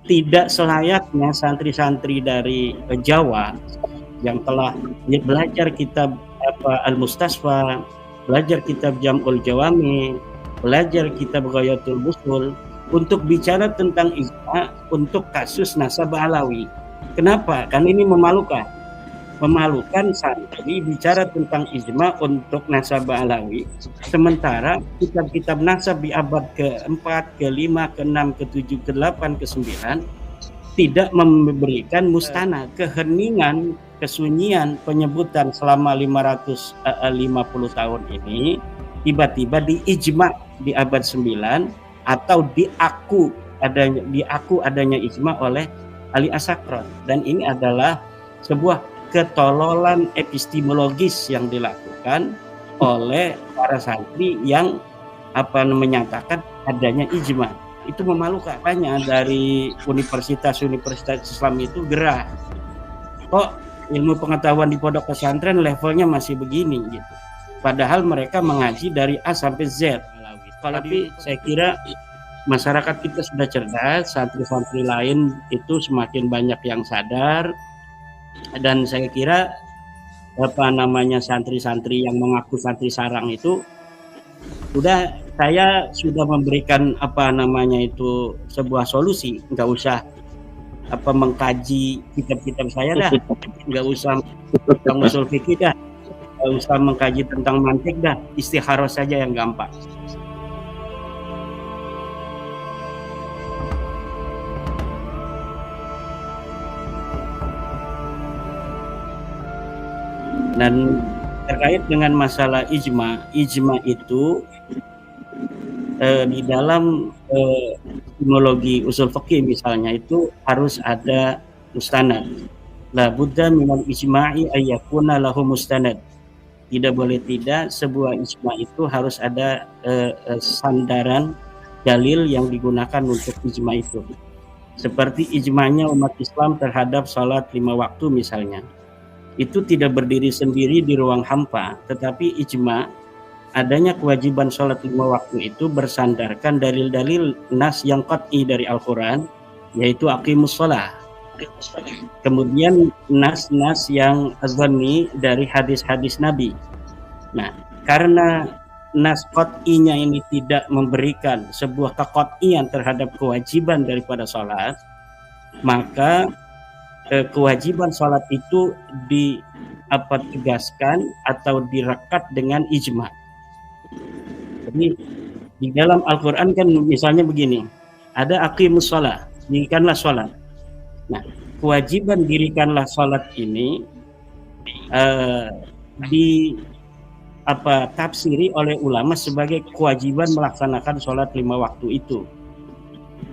tidak selayaknya santri-santri dari Jawa yang telah belajar kitab Al-Mustasfa, belajar kitab Jam'ul Jawami, belajar kitab Ghayatul Busul untuk bicara tentang ijma untuk kasus nasabah alawi. Kenapa? Karena ini memalukan santri bicara tentang ijma untuk nasabah alawi, sementara kitab-kitab nasab di abad ke-4, ke-5, ke-6, ke-7, ke-8, ke-9 tidak memberikan mustanad. Keheningan, kesunyian penyebutan selama 550 tahun ini tiba-tiba diijma di abad 9 atau diaku adanya ijma oleh Ali As-Sakran, dan ini adalah sebuah ketololan epistemologis yang dilakukan oleh para santri yang menyatakan adanya ijma. Itu memalukan. Banyak dari universitas-universitas Islam itu gerah, kok ilmu pengetahuan di pondok pesantren levelnya masih begini gitu, padahal mereka mengaji dari A sampai Z. Tapi saya kira masyarakat kita sudah cerdas, santri-santri lain itu semakin banyak yang sadar, dan saya kira santri-santri yang mengaku santri sarang itu saya sudah memberikan sebuah solusi. Nggak usah mengkaji kitab-kitab saya dah, nggak usah tentang usul fikih dah, nggak usah mengkaji tentang mantik dah, istikharah saja yang gampang. Dan terkait dengan masalah ijma itu di dalam etimologi usul fikih misalnya itu harus ada mustanad. La budda minal ijma'i ayyakuna lahu mustanad. Tidak boleh tidak, sebuah ijma itu harus ada sandaran dalil yang digunakan untuk ijma itu. Seperti ijma'nya umat Islam terhadap salat 5 waktu misalnya. Itu tidak berdiri sendiri di ruang hampa, tetapi ijma adanya kewajiban sholat 5 waktu itu bersandarkan dalil-dalil nas yang qat'i dari Al-Quran, yaitu aqimus sholah. Kemudian nas-nas yang azanni dari hadis-hadis Nabi. Nah, karena nas qat'inya ini tidak memberikan sebuah kaqat'ian terhadap kewajiban daripada sholat, maka kewajiban sholat itu ditegaskan atau direkat dengan ijma. Jadi di dalam Al-Quran kan misalnya begini, ada aqimus sholat, dirikanlah sholat. Nah, kewajiban dirikanlah sholat ini tafsiri oleh ulama sebagai kewajiban melaksanakan sholat 5 waktu itu.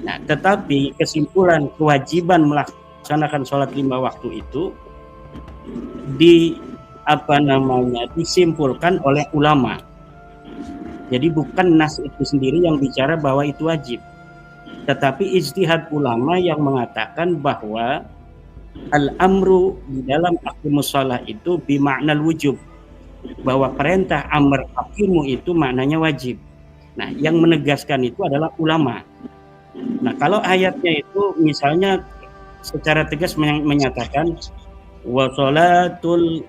Nah, tetapi kesimpulan kewajiban melaksanakan sholat 5 waktu itu disimpulkan oleh ulama. Jadi bukan nas itu sendiri yang bicara bahwa itu wajib, tetapi ijtihad ulama yang mengatakan bahwa al-amru di dalam aqimus shalah itu bimaknal wujub, bahwa perintah amr aqimu itu maknanya wajib. Nah, yang menegaskan itu adalah ulama. Nah, kalau ayatnya itu misalnya secara tegas menyatakan wa sholatul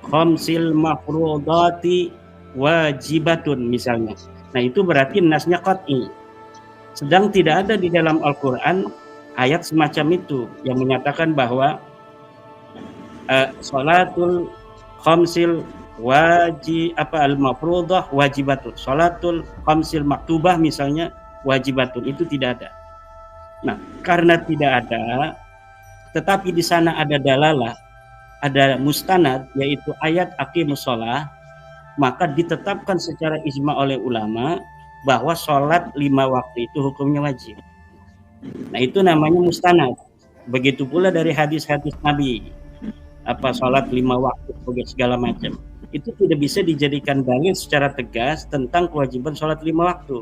khamsil mafrudati wajibatun misalnya. Nah, itu berarti nasnya qat'i. Sedang tidak ada di dalam Al-Quran ayat semacam itu yang menyatakan bahwa sholatul khamsil al-mafrudah wajibatun, sholatul khamsil maktubah misalnya wajibatun, itu tidak ada. Nah, karena tidak ada, tetapi di sana ada dalalah, ada mustanad, yaitu ayat aqimus shalah, maka ditetapkan secara ijma oleh ulama bahwa sholat 5 waktu itu hukumnya wajib. Nah, itu namanya mustanad. Begitu pula dari hadis-hadis Nabi, sholat 5 waktu segala macam. Itu tidak bisa dijadikan dalil secara tegas tentang kewajiban sholat 5 waktu.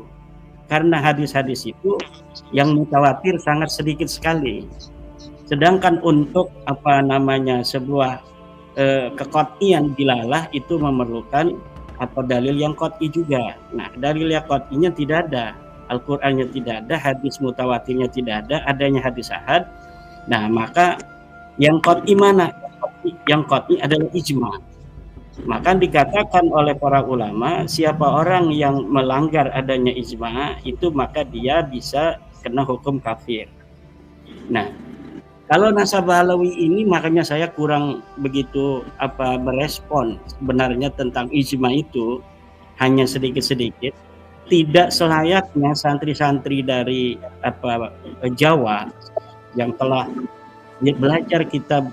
Karena hadis-hadis itu yang mutawatir sangat sedikit sekali. Sedangkan untuk sebuah kekot'ian dilalah itu memerlukan dalil yang qat'i juga. Nah, dalil yang qat'inya tidak ada. Al-Qur'annya tidak ada, hadis mutawatirnya tidak ada, adanya hadis ahad. Nah, maka yang qat'i mana? Yang qat'i adalah ijma. Maka dikatakan oleh para ulama, siapa orang yang melanggar adanya ijma, itu maka dia bisa kena hukum kafir. Nah, kalau nasabah alawi ini makanya saya kurang begitu berespon sebenarnya tentang ijma itu, hanya sedikit-sedikit. Tidak selayaknya santri-santri dari Jawa yang telah belajar kitab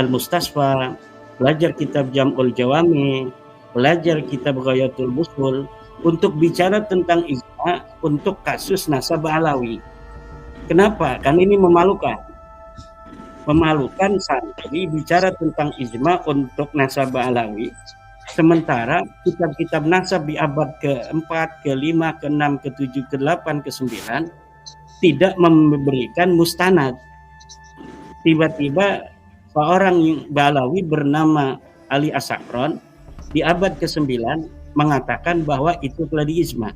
Al-Mustasfa, belajar kitab Jam'ul Jawami, belajar kitab Ghayatul Busul untuk bicara tentang ijma untuk kasus nasabah alawi. Kenapa? Karena ini memalukan santri bicara tentang ijma untuk nasabah alawi, sementara kitab-kitab nasab di abad ke-4, ke-5, ke-6, ke-7, ke-8, ke-9 tidak memberikan mustanad. Tiba-tiba seorang Balawi bernama Ali As-Sakron di abad ke-9 mengatakan bahwa itu telah diijma.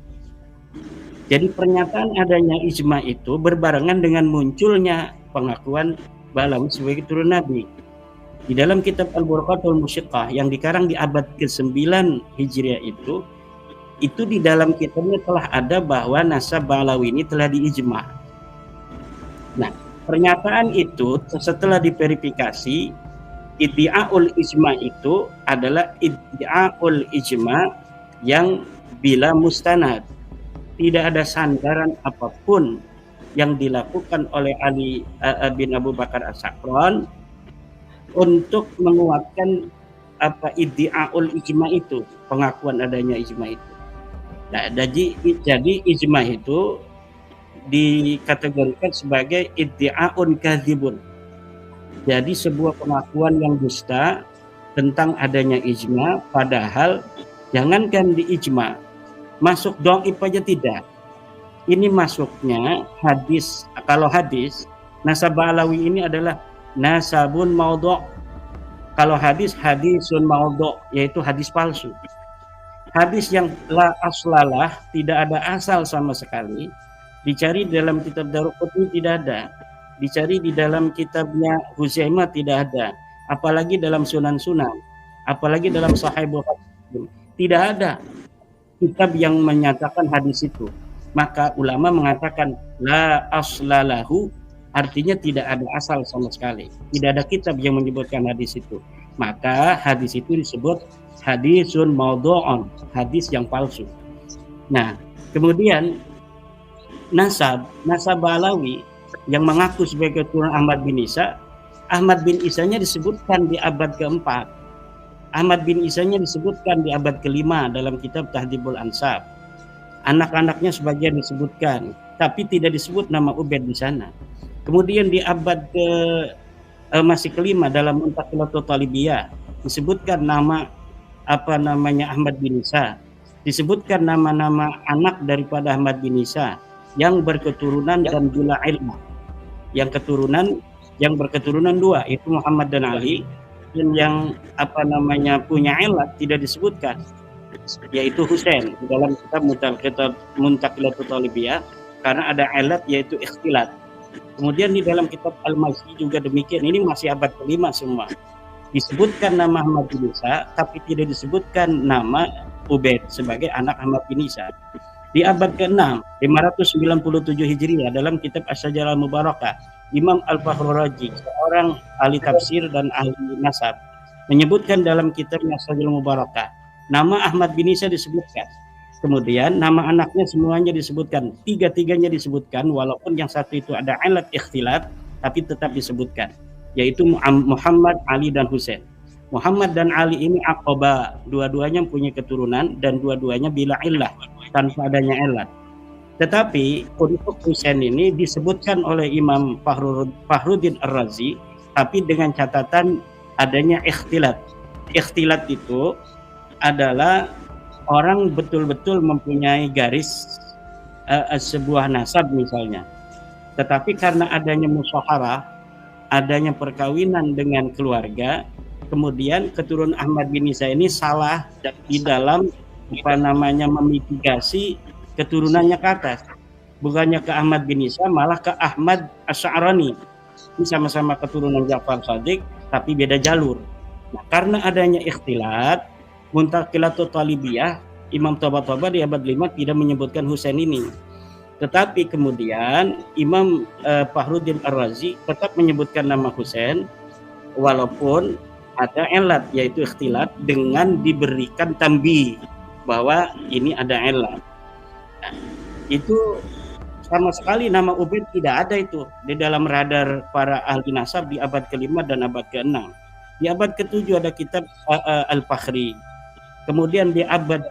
Jadi pernyataan adanya ijma itu berbarengan dengan munculnya pengakuan Balawi sebagai turun Nabi. Di dalam kitab Al-Burqatul Musyiqqah yang dikarang di abad ke-9 Hijriah itu di dalam kitabnya telah ada bahwa nasab Balawi ini telah diijma. Nah, pernyataan itu setelah diverifikasi, iddi'aul ijma itu adalah iddi'aul ijma yang bila mustanad. Tidak ada sandaran apapun yang dilakukan oleh Ali bin Abu Bakar As-Sakron untuk menguatkan iddi'aul ijma itu, pengakuan adanya ijma itu. Nah, jadi ijma itu dikategorikan sebagai iddi'aun kadzibun. Jadi sebuah pengakuan yang dusta tentang adanya ijma, padahal jangankan di ijma, masuk dhaif aja tidak. Ini masuknya hadis. Kalau hadis, nasabah alawi ini adalah nasabun maudhu'. Kalau hadis, hadisun maudhu', yaitu hadis palsu. Hadis yang la aslalah, tidak ada asal sama sekali, dicari dalam kitab Daruqutni tidak ada, dicari di dalam kitabnya Huzaimah tidak ada, apalagi dalam Sunan-Sunan, apalagi dalam Sahih Bukhari, tidak ada kitab yang menyatakan hadis itu. Maka ulama mengatakan la aslalahu, artinya tidak ada asal sama sekali, tidak ada kitab yang menyebutkan hadis itu. Maka hadis itu disebut hadisun maudhu'un, hadis yang palsu. Nah, kemudian nasab alawi yang mengaku sebagai keturunan Ahmad bin Isa, Ahmad bin Isanya disebutkan di abad ke-4, Ahmad bin Isanya disebutkan di abad ke-5 dalam kitab Tahdhibul Ansab. Anak-anaknya sebagian disebutkan, tapi tidak disebut nama Ubaid di sana. Kemudian di abad masih ke-5 dalam Muntaqilatul Talibiyah disebutkan nama Ahmad bin Isa, disebutkan nama-nama anak daripada Ahmad bin Isa yang berketurunan dan bila ilmu, yang berketurunan 2, itu Muhammad dan Ali, dan yang punya ilat tidak disebutkan, yaitu Husain di dalam kitab Muntaqilatul Talibiyah, karena ada ilat yaitu ikhtilat. Kemudian di dalam kitab Al-Masih juga demikian, ini masih abad ke-5 semua. Disebutkan nama Ahmad bin Isa, tapi tidak disebutkan nama Ubaid sebagai anak Ahmad bin Isa. Di abad ke-6, 597 Hijriah, dalam kitab Asy-Syajarah Al-Mubarakah, Imam Al-Fakhrur Razi, seorang ahli tafsir dan ahli nasab, menyebutkan dalam kitabnya Asy-Syajarah Al-Mubarakah, nama Ahmad bin Isa disebutkan. Kemudian nama anaknya semuanya disebutkan, tiga-tiganya disebutkan, walaupun yang satu itu ada ilat ikhtilat, tapi tetap disebutkan, yaitu Muhammad, Ali, dan Husain. Muhammad dan Ali ini aqaba, dua-duanya punya keturunan dan dua-duanya bila illah, tanpa adanya ilat. Tetapi untuk Husain ini disebutkan oleh Imam Fakhruddin Ar-Razi, tapi dengan catatan adanya ikhtilat. Ikhtilat itu adalah orang betul-betul mempunyai garis sebuah nasab misalnya, tetapi karena adanya musyawarah, adanya perkawinan dengan keluarga, kemudian keturunan Ahmad bin Isa ini salah di dalam memitigasi keturunannya ke atas. bukannya ke Ahmad bin Isa, malah ke Ahmad Asy'arani. Ini sama-sama keturunan Ja'far Shadiq, tapi beda jalur. Nah, karena adanya ikhtilat, muntaqilatut talibiyah, Imam Tabatabai di abad 5 tidak menyebutkan Husain ini. Tetapi kemudian Imam Fakhruddin Ar-Razi tetap menyebutkan nama Husain, walaupun ada elat, yaitu ikhtilat, dengan diberikan tambih bahwa ini ada elat. Nah, itu sama sekali nama Ubaid tidak ada itu di dalam radar para ahli nasab di abad ke-5 dan abad ke-6. Di abad ke-7 ada kitab Al-Fakhri. Kemudian di abad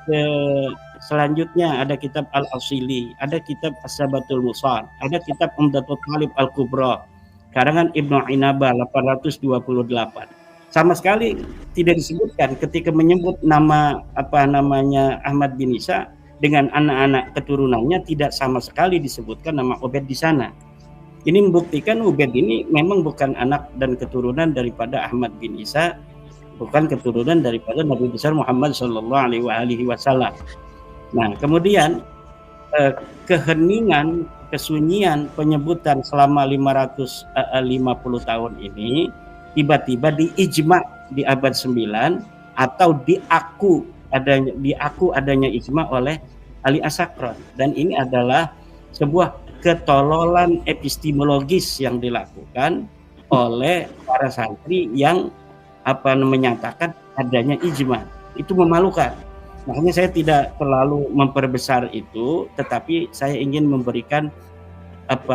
selanjutnya ada kitab Al-Asili, ada kitab As-Sabatul Musar, ada kitab Umdatul Talib Al-Kubra, karangan Ibnu Inabah 828. Sama sekali tidak disebutkan ketika menyebut nama Ahmad bin Isa dengan anak-anak keturunannya, tidak sama sekali disebutkan nama Ubaid di sana. Ini membuktikan Ubaid ini memang bukan anak dan keturunan daripada Ahmad bin Isa, bukan keturunan daripada Nabi besar Muhammad sallallahu alaihi wasallam. Nah, kemudian keheningan, kesunyian penyebutan selama 550 tahun ini tiba-tiba diijma di abad 9 atau diaku adanya ijma oleh Ali As-Sakran, dan ini adalah sebuah ketololan epistemologis yang dilakukan oleh para santri yang menyatakan adanya ijma. Itu memalukan. Makanya saya tidak terlalu memperbesar itu, tetapi saya ingin memberikan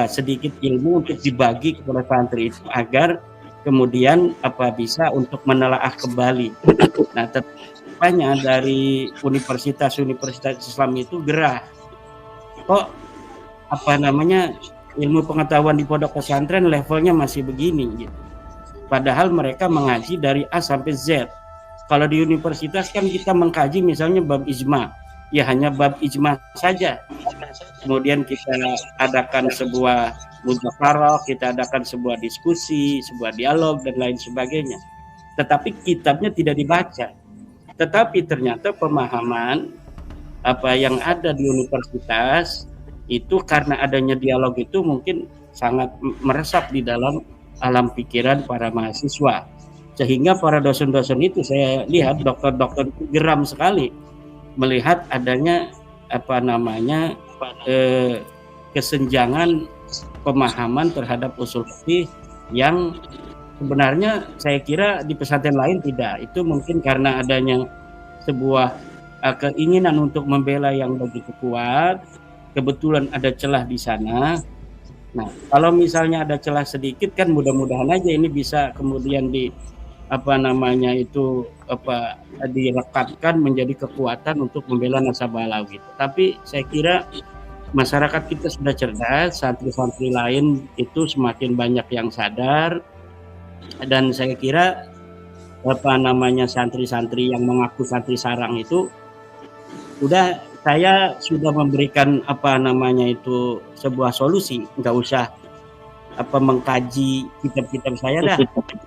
sedikit ilmu untuk dibagi kepada santri itu agar kemudian bisa untuk menelaah kembali. Nah, tanya dari universitas-universitas Islam itu gerah. Kok ilmu pengetahuan di pondok pesantren levelnya masih begini gitu. Padahal mereka mengaji dari A sampai Z. Kalau di universitas kan kita mengkaji misalnya bab ijma, ya hanya bab ijma saja. Kemudian kita adakan sebuah mudzakarah, kita adakan sebuah diskusi, sebuah dialog dan lain sebagainya. Tetapi kitabnya tidak dibaca. Tetapi ternyata pemahaman yang ada di universitas itu karena adanya dialog itu mungkin sangat meresap di dalam alam pikiran para mahasiswa, sehingga para dosen-dosen itu saya lihat dokter-dokter itu geram sekali melihat adanya kesenjangan pemahaman terhadap usul fikih yang sebenarnya saya kira di pesantren lain tidak. Itu mungkin karena adanya sebuah keinginan untuk membela yang begitu kuat, kebetulan ada celah di sana. Nah, kalau misalnya ada celah sedikit kan mudah-mudahan aja ini bisa kemudian direkatkan menjadi kekuatan untuk membela nasabah Alawi. Tapi saya kira masyarakat kita sudah cerdas, santri-santri lain itu semakin banyak yang sadar, dan saya kira santri-santri yang mengaku santri sarang itu saya sudah memberikan sebuah solusi. Nggak usah mengkaji kitab-kitab saya dah,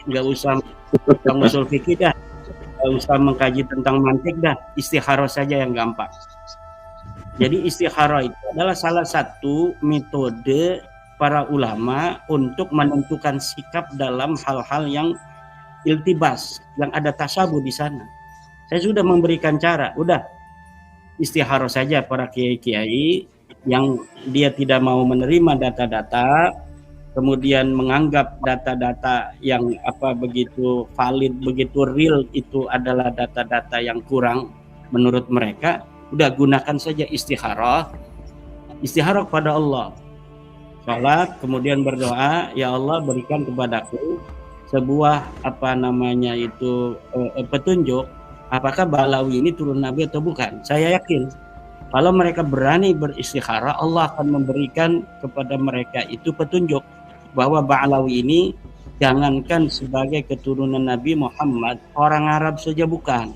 nggak usah tentang usul fikih dah, nggak usah mengkaji tentang mantik dah, istikharah saja yang gampang. Jadi istikharah itu adalah salah satu metode para ulama untuk menentukan sikap dalam hal-hal yang iltibas, yang ada tasabuh di sana. Saya sudah memberikan cara, udah istikharah saja para kiai-kiai yang dia tidak mau menerima data-data, kemudian menganggap data-data yang begitu valid, begitu real itu adalah data-data yang kurang menurut mereka. Udah gunakan saja istikharah kepada Allah. Salat, kemudian berdoa, ya Allah berikan kepadaku sebuah petunjuk. Apakah Ba'alawi ini turun Nabi atau bukan? Saya yakin kalau mereka berani beristikharah, Allah akan memberikan kepada mereka itu petunjuk bahwa Ba'alawi ini jangankan sebagai keturunan Nabi Muhammad, orang Arab saja bukan.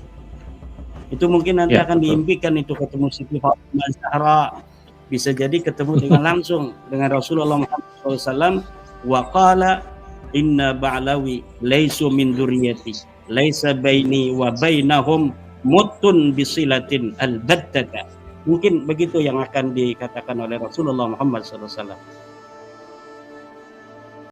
Itu mungkin nanti akan diimpikan itu ketemu Siti Fatimah Zahra, bisa jadi ketemu dengan langsung dengan Rasulullah Muhammad SAW. Wa qala inna Ba'alawi laysu min dzurriyyati laisa baini wa bainahum mutun bisilatin albattata Mungkin begitu yang akan dikatakan oleh Rasulullah Muhammad SAW.